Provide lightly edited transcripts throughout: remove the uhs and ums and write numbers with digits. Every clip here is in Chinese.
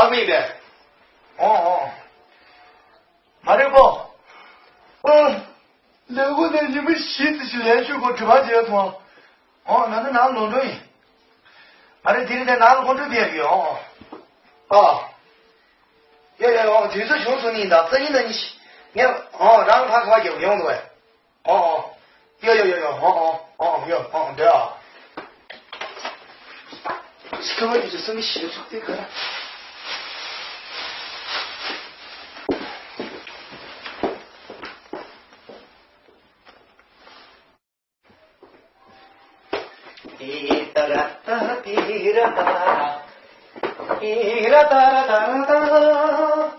妹的。말해봐. 내가 내 님을 시드시 해주고 들어가지 뭐. 나는 나를 놓으니. 말해 드리는데 나를 혼자 비해요. 야야, 뒤에서 형수님다. 써있는 이 내가 나를 파악하기 어려운 거야. 내가. 시커먼 이제 성이 싫어 속될 거야. 이따라따 이라따라 이라따라따라따라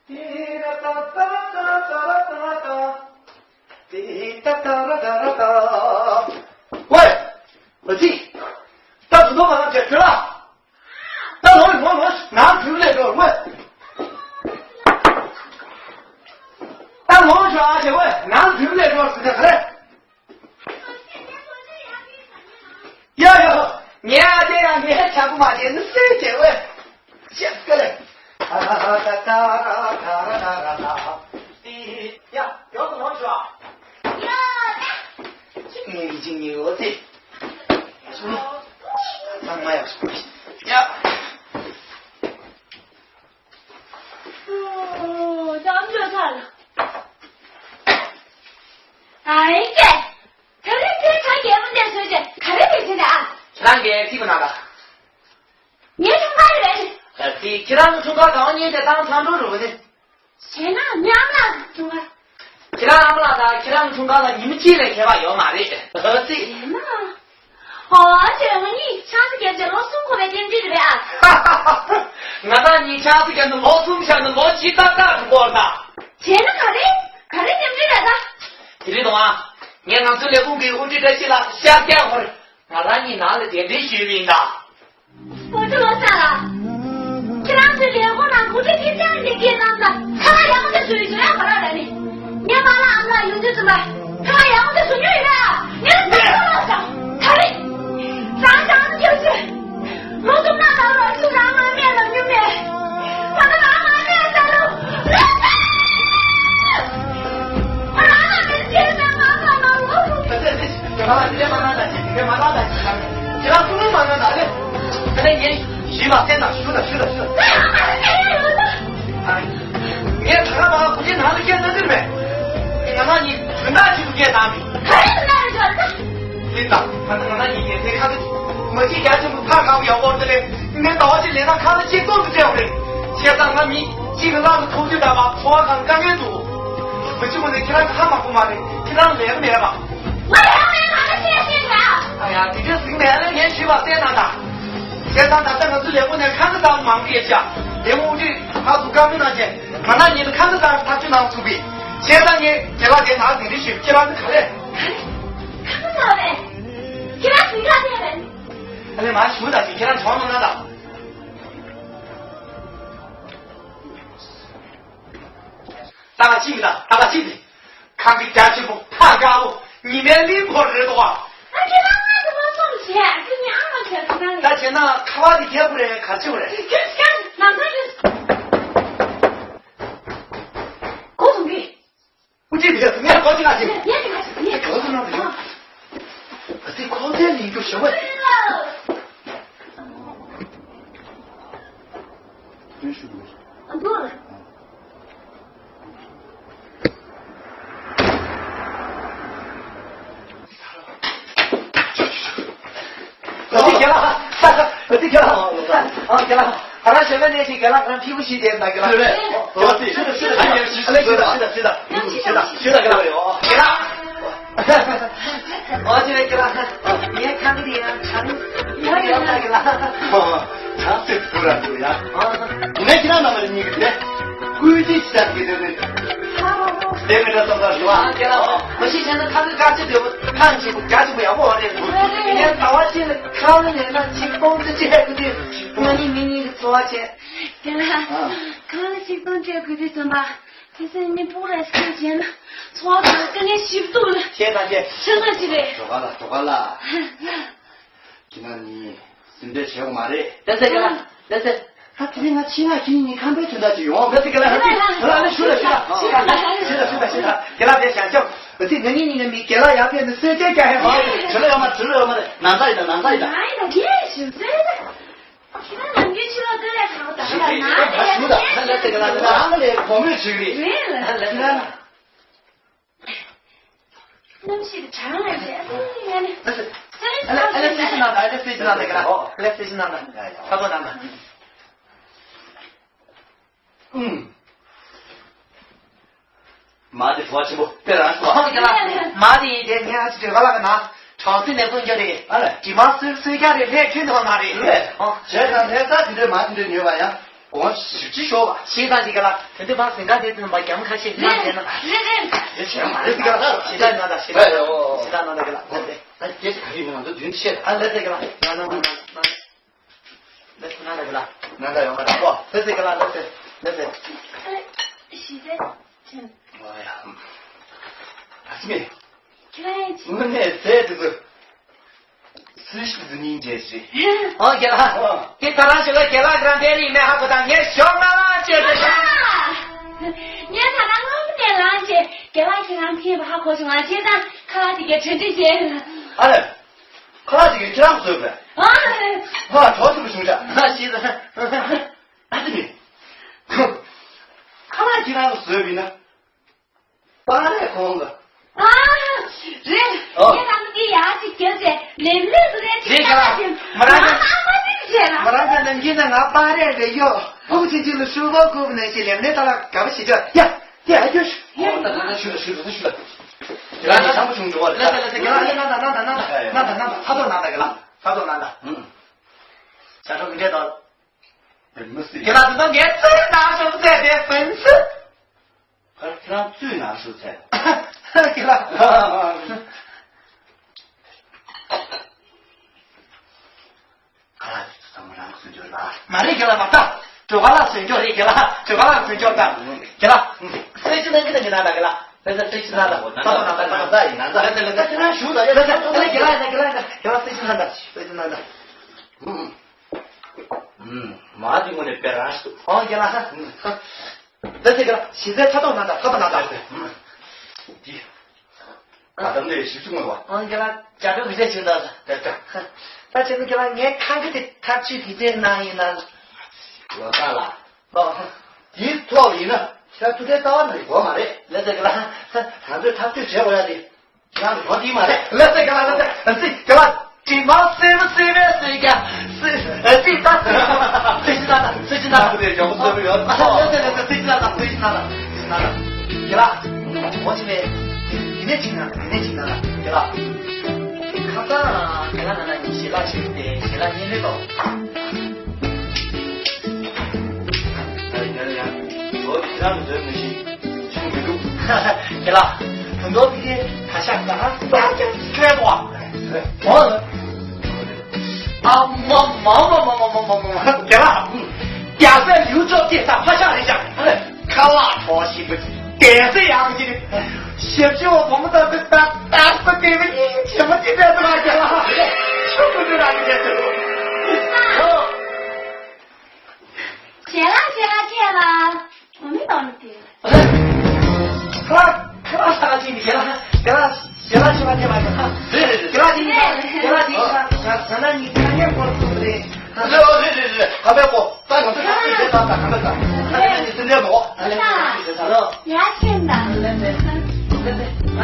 이라따따따따따따 이따따라따라따喂，老弟，到主动把它解决了。到楼里拿出那个问，到楼去啊，姐问拿出那个是干啥的？哟，你啊这样你还抢不嘛？你是谁姐问？吓死了！哒哒哒哒哒哒哒哒。呀，有什么去啊？你已经有的。妈妈呀！呀！咱这看了。哎呀，他这看节目的时候，看得进去的啊。咱给基本上的。你从哪里来的？对，其他人从高高你在当常州肉的。谁呢？你俺们从哪？其他俺们那的，其他人从高的，你们进来开吧，要买的。对。谁呢？这个你上次给这老孙过来点这个啊？那你下次跟老孙像那老鸡蛋蛋过的。谁呢？看的点这个的？你知道吗？你看这里不给我这个去了，下电话了，那你拿了点的血病的。我这么傻了，这两次连我那不是给这样的给咱们，看来我的水准好了来的，你把那有的什么？看来我的水准啊，你是怎么了上？看的，上的就是我从那到了就让俺面了女面，把他把俺面在了，我让俺面见面马上了，我。别马上来，其他不能马上来的。那你洗吧，先打，是的。你看吧，不经常的见到这边，那你很大气不见他们。真的，那你也得看得起，我这家就不怕看不了我这里，你看到这脸上看得起都是这样的，现在他们基本上是口就的吧，说看刚刚做，我就问你其他看嘛不嘛的，其他来不来吧？我来拿了现啊！哎呀，这个事情来了，连续吧，再拿他。现在这个是连我能看得到忙别下，连我就他做干部那些，那你都看得到他就拿手笔。现在你给他检查自己的血，给他是看的。看不到嘞，给他谁看见嘞？哎呀妈，说的就给他床上那的。大家记不得？看个家去不？看家不？你连领破耳朵啊？那给他俺怎么送钱？给你俺们钱是哪里？那钱呢？看完的贴不来，看旧来。那是。高总兵。我这个你还高兴哪去？你高兴哪去？这高在里就行了。真是不？多了。我给了，我给了，给了。好了，现在呢就给了，让屁股洗点，那给了。对不对？是的，是的，给了。我现在给了，你也看个电影，你还给了。这突然怎么样？你那其他那么你个的，规矩起来给这个怎么是吧？给了，我以前看这家去就看起家去不要我的，今天早上起来看了人那气功这这个的，我你明年多少钱？给了，看了气功这个的什么？可是你不来时间了，床上跟你洗不动了。谢大姐。什么之类？说完了。今天你现在吃我妈的，但是给了，但是他肯定他亲啊亲，你看不准他就用，不是给他，好了，那去了，给他别想笑，这个你没给他要变成世界感好，吃了要么的，难在的。哪一个也是真的，其他人就去了都来考大了，哪里那这个哪个来泡面吃的？对了，来，那是个长来着，那是。来，飞机拿的，飞机拿的，给他，来飞机拿的，差不多拿的。妈的说什么？别乱说。给他，妈的一天你还是这个那个拿，长春的朋友的，鸡毛水家的来全都拿的。对，这两天咱这妈的牛玩意，我实际说吧，现在这个了，这把生产的怎么讲开些？拿钱了，这钱嘛，这个现在拿的，现在拿的给了，那也是可以的，都运气的。来这个了，拿，来拿这个了，拿这个了，哇，这个了，那是。现在，哎呀，阿妹，我那这就是40年前是。给了，给他那去了，给了，让店里面还不当，你小嘛，这个。你看他我们店上去，给我这两天把课程啊，现在看他这个成绩些。看他这个这样说呗。超是不是的？现在，阿妹，看他这样说呗呢？把来空子。是，你他们给牙齿就是人类是在吃啥去？没让他能见到俺把来的药，不仅就是书包过不能去，连累到了搞不起这呀，就是。那去了。给他想不清楚了。来，给他拿，他都拿那个了，下周给这到，给他这种年最拿手菜的粉丝。给他最拿手菜，给他。看来怎么让睡觉了？马上给他马上，走完了睡觉的给他，走完了睡觉的，给他，随时能给他给他那个了。来，随时拿的，拿着，拿着，来，给他收的，给他随时拿的，马上我的别让收，给他，来这个了，现在他都拿的，他等的是什么吧？给他家里回来就拿的，对，他现在给他眼看看的，他具体在哪里呢？我看了，第一套里呢。他昨天到那里过嘛的，来这个了，他最接过来的，让你放地嘛的，来这个了，给我鸡毛随便个，最大，不对，叫我随便来，最大的，给了，我这边年轻人，给了，看到给了你洗了去的，洗了你那个。我平常的东西全没有，给了，很多这些他下班大家开吧，忙，给了，假设留着电视拍下一下，看拉超西不？电视样子的，写起我们的这打不给了你，什么今天怎么给了？是不是那个电视？谢了。我没到那边。看他啥经理给他去吧，对，给他经理，那你看见过对不对？对，还没过，咱们这个看那个，你真的多，你还听的？来，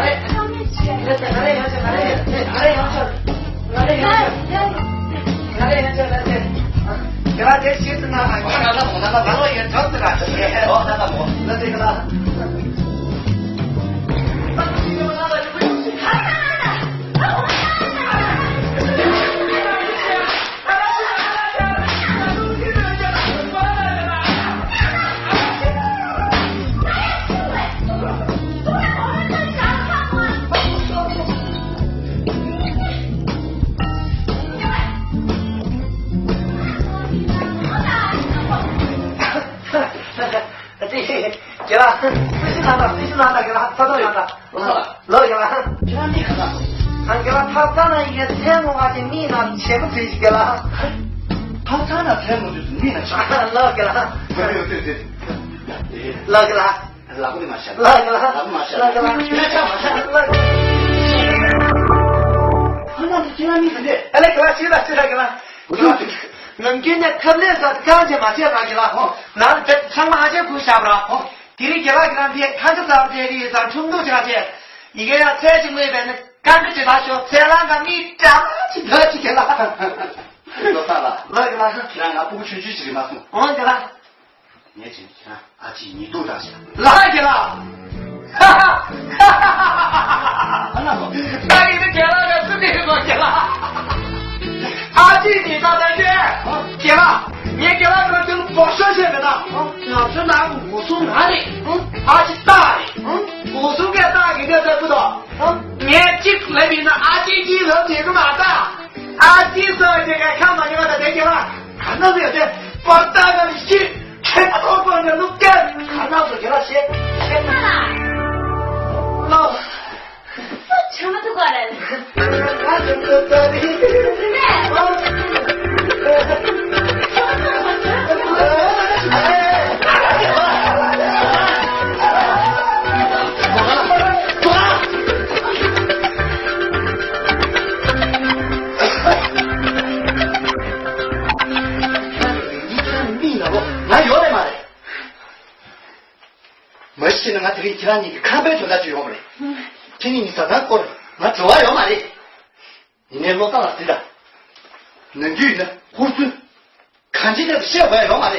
给他这鞋子拿来，我也找这个，那这个呢？给了，最近拿的给了，他都拿的，老给了，给他没看到，给了他当然也钱我还是你拿钱不回去给了，他那天我就是你那啥，老给了，对，老给了，老给嘛下，老给了，老给嘛下，老给了，你来干嘛？那是今天你的，哎，来给了，去了给了，我就能给你看那个干什么？这把给了，哦，那这上马就不下不了，哦，地里给了别，看着上这里上冲突这些，一个要财经那边的干个这大学，再让个你长起来去给了，老大了，老给了，让俺不去去这个嘛送，哦给了，你听啊，阿姐你多大些？老给了。哈哈哈哈哈！那么，那你的给了个是那个给了，阿弟你到那去，给了，你给了个就不说这个的，老是拿武松拿的，阿弟大的，武松给大给的不多，你进来比那阿弟进城这个马大，阿弟说这个看到你们的这个了，看到这个，把大个的心全都放在路边，看到是给了谁？妈妈，老。我什么都过来了。没事，俺这里其他你看不出来就要不嘞。听你早上过来，我走啊要嘛的。你那老大了对的，能女呢，胡子，看起来是小白要嘛的。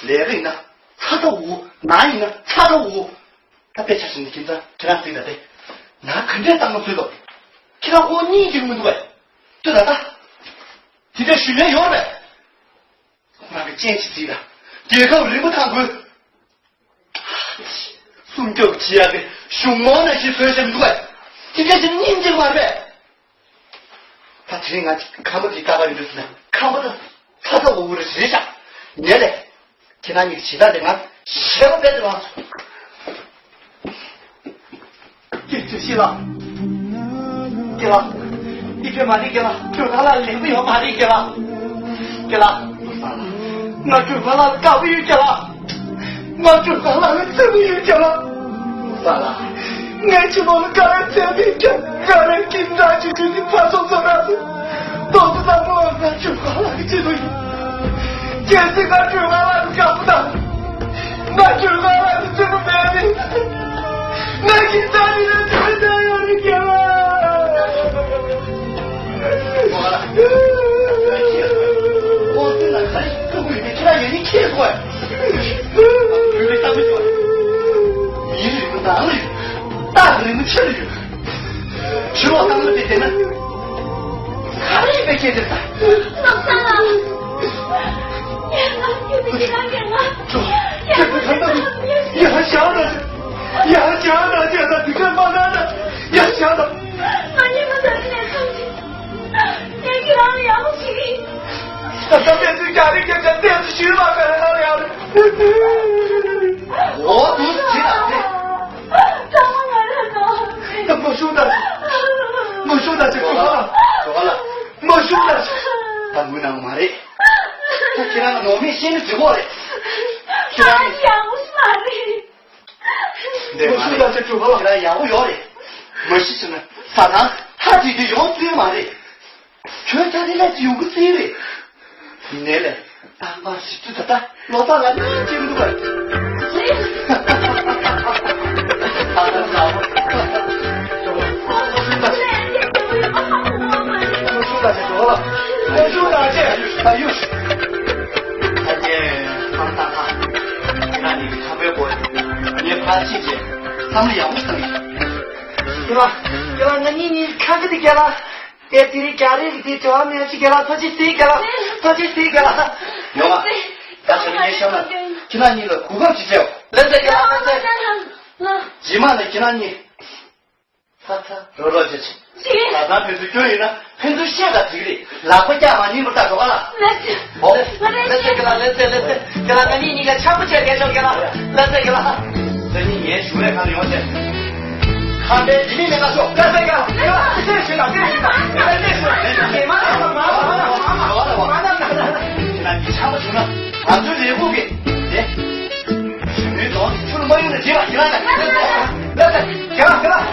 两个人呢，差着我，男人呢，差着我。他别吃是你听着，这样对的对，那肯定当个水了。其他我你就没对，对的的，现在学员要呗。那个坚持对的，结果人不贪官。宋教起来的熊猫那些学生对，这个是认真玩呗。他听俺看不起大个就是看不得，他在我的身上，你嘞，听他你其他人啊，学不别的吗？就是了，给了，你给嘛的给了，给他了，领不要嘛的给了，给了，我给他了，搞不有给了。我就把那个证明讲了，算了，俺去我们刚才证明讲，刚才警察局的派出所那是，都是在我那就把那个记录仪，这次俺就把那个搞不到，俺就把那个这个没的，俺警察局的这个要你给了，我真的很不会的，居然有你看过。因为咱们说，一日不当日，大个人们吃日，吃我当们这些呢，还是没见着他。老三了，你不给他给了，这个看到你还想着，就是你看放那的，也想着。那你们在那生气，也给他凉气。他面对家里这个电视剧嘛，跟他聊的。我不是听他的，怎么我的那没收的，就好了，没收的。他没那么的，他听那个农民心里直过来，他养啥的？没收的就好了，他养不了的，没事情呢，啥呢？他这就要追嘛的，全家的来就有个谁的。你来了，大把是知道的，老大了，你听不懂。哈哈哈哈哈！他的老婆，我说的就多了，我说的这，他又是，他这放大他，那你看微博，你怕姐姐，他们养不生意，对吧？那你看这个给了。在地里家里的叫没有去给了，他去谁给了？有吗？但是你想了，今天你的苦口去叫，人家给了，起码呢，今天你，他绕绕去去，咱平时教育呢，平时写个题的，哪回家嘛你们打多了？好，来这个了，给了，你个抢不起来给了，来这个了，这你也出来看了解。看这里面那个说，来这个，这学长，这学长，这是，给妈，没有的，行了，行了，行了，行了，